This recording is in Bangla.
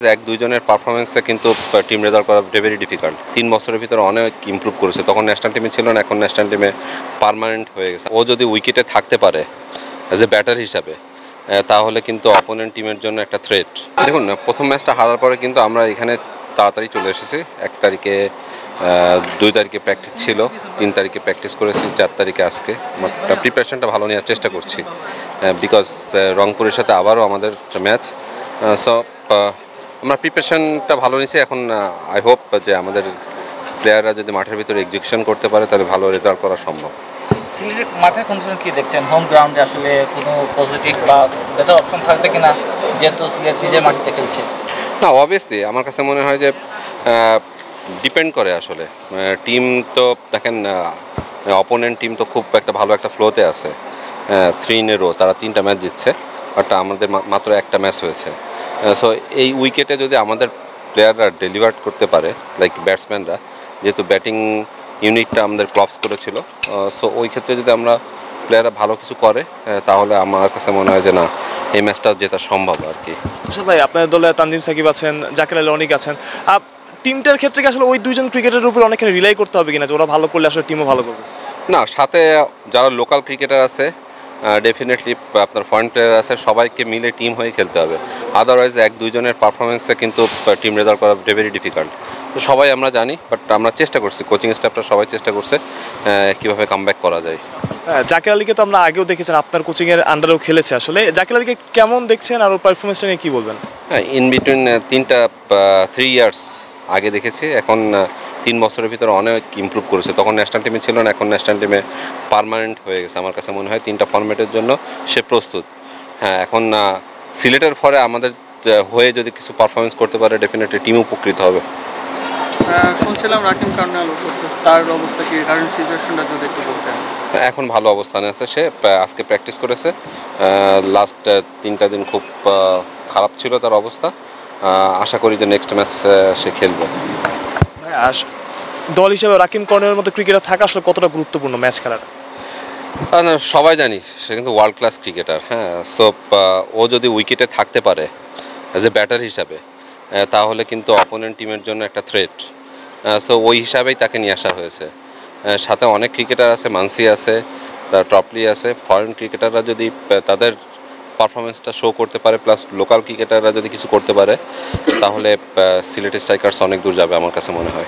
এক-দুই জনের পারফরমেন্সে কিন্তু টিম রেজাল্ট করা ভেরি ডিফিকাল্ট। ৩ বছরের ভিতরে অনেক ইমপ্রুভ করেছে। তখন ন্যাশনাল টিমে ছিল না, এখন ন্যাশনাল টিমে পার্মানেন্ট হয়ে গেছে। ও যদি উইকেটে থাকতে পারে অ্যাজ এ ব্যাটার হিসাবে, তাহলে কিন্তু অপোনেন্ট টিমের জন্য একটা থ্রেট। দেখুন, প্রথম ম্যাচটা হারার পরে কিন্তু আমরা এখানে তাড়াতাড়ি চলে এসেছি। ১ তারিখে ২ তারিখে প্র্যাকটিস ছিল, ৩ তারিখে প্র্যাকটিস করেছি, ৪ তারিখে আজকে। প্রিপারেশনটা ভালো নেওয়ার চেষ্টা করছি, বিকজ রংপুরের সাথে আবারও আমাদের ম্যাচ। সো আমরা প্রিপারেশনটা ভালো নিয়েছি। এখন আই হোপ যে আমাদের প্লেয়াররা যদি মাঠের ভিতরে এক্সিকিউশন করতে পারে তাহলে ভালো রেজাল্ট করা সম্ভব। সিলেটের মাঠের কন্ডিশন কি দেখছেন? হোম গ্রাউন্ডে আসলে কোনো পজিটিভ বা বেটার অপশন থাকবে কিনা, যেহেতু সিলেট নিজের মাটিতে খেলছে? না, অবভিয়াসলি আমার কাছে মনে হয় যে ডিপেন্ড করে আসলে। টিম তো দেখেন, অপোনেন্ট টিম তো খুব একটা ভালো একটা ফ্লোতে আছে। 3 in a row তারা 3টা ম্যাচ জিতছে, বাট আমাদের মাত্র একটা ম্যাচ হয়েছে। সো এই উইকেটে যদি আমাদের প্লেয়াররা ডেলিভার করতে পারে, লাইক ব্যাটসম্যানরা, যেহেতু ব্যাটিং ইউনিটটা আমাদের ক্লপস করেছিল, সো ওই ক্ষেত্রে যদি আমরা প্লেয়াররা ভালো কিছু করে, তাহলে আমার কাছে মনে হয় যে না, এই ম্যাচটা জেতা সম্ভব আর কি। ভাই, আপনাদের দলে তানজিম সাকিব আছেন, জাকির আলী অনিক আছেন। টিমটার ক্ষেত্রে কি আসলে ওই দুইজন ক্রিকেটারের উপর অনেকখানি রিলাই করতে হবে কিনা, যে ওরা ভালো করলে আসলে টিমও ভালো করবে? না, সাথে যারা লোকাল ক্রিকেটার আছে, ডেফিনেটলি আপনার ফরেন প্লেয়ার আছে, সবাইকে মিলে টিম হয়ে খেলতে হবে। আদারওয়াইজ ১-২ জনের পারফরমেন্সে কিন্তু টিম রেজাল্ট করা ভেরি ডিফিকাল্ট। তো সবাই আমরা জানি, বাট আমরা চেষ্টা করছি, কোচিং স্টাফটা সবাই চেষ্টা করছে কীভাবে কামব্যাক করা যায়। জাকির আলীকে তো আমরা আগেও দেখেছেন, আপনার কোচিংয়ের আন্ডারেও খেলেছে। আসলে জাকির আলীকে কেমন দেখছেন আর ওর পারফরমেন্সটা নিয়ে কী বলবেন? হ্যাঁ, ইন বিটুইন 3 ইয়ার্স আগে দেখেছি। এখন 3 বছরের ভিতরে অনেক ইমপ্রুভ করেছে। তখন ন্যাশনাল টিমে ছিল না, এখন ন্যাশনাল টিমে পার্মানেন্ট হয়ে গেছে। আমার কাছে মনে হয় 3টা ফরম্যাটের জন্য সে প্রস্তুত। হ্যাঁ, এখন সিলেটের ফরে আমাদের হয়ে যদি কিছু পারফরমেন্স করতে পারে, ডেফিনেটলি টিম উপকৃত হবে। শুনছিলাম রাকিম কার্নাল অসুস্থ, তার অবস্থা কি, কারেন্ট সিচুয়েশনটা যদি একটু বলতেন। এখন ভালো অবস্থানে আছে সে, আজকে প্র্যাকটিস করেছে। লাস্ট 3টা দিন খুব খারাপ ছিল তার অবস্থা। আশা করি যে নেক্সট ম্যাচ সে খেলবে। দল হিসেবে রাকিম কর্নারের মতো ক্রিকেটার থাকা আসলে কতটা গুরুত্বপূর্ণ ম্যাচ খেলাটা? সবাই জানি সে কিন্তু ওয়ার্ল্ড ক্লাস ক্রিকেটার। হ্যাঁ, সো ও যদি উইকেটে থাকতে পারে অ্যাজ এ ব্যাটার হিসাবে, তাহলে কিন্তু অপোনেন্ট টিমের জন্য একটা থ্রেট। সো ওই হিসাবেই তাকে নিয়ে আসা হয়েছে। সাথে অনেক ক্রিকেটার আছে, মানসি আছে, টপলি আছে। ফরেন ক্রিকেটাররা যদি তাদের পারফরমেন্সটা শো করতে পারে, প্লাস লোকাল ক্রিকেটাররা যদি কিছু করতে পারে, তাহলে সিলেট স্ট্রাইকার্স অনেক দূর যাবে আমার কাছে মনে হয়।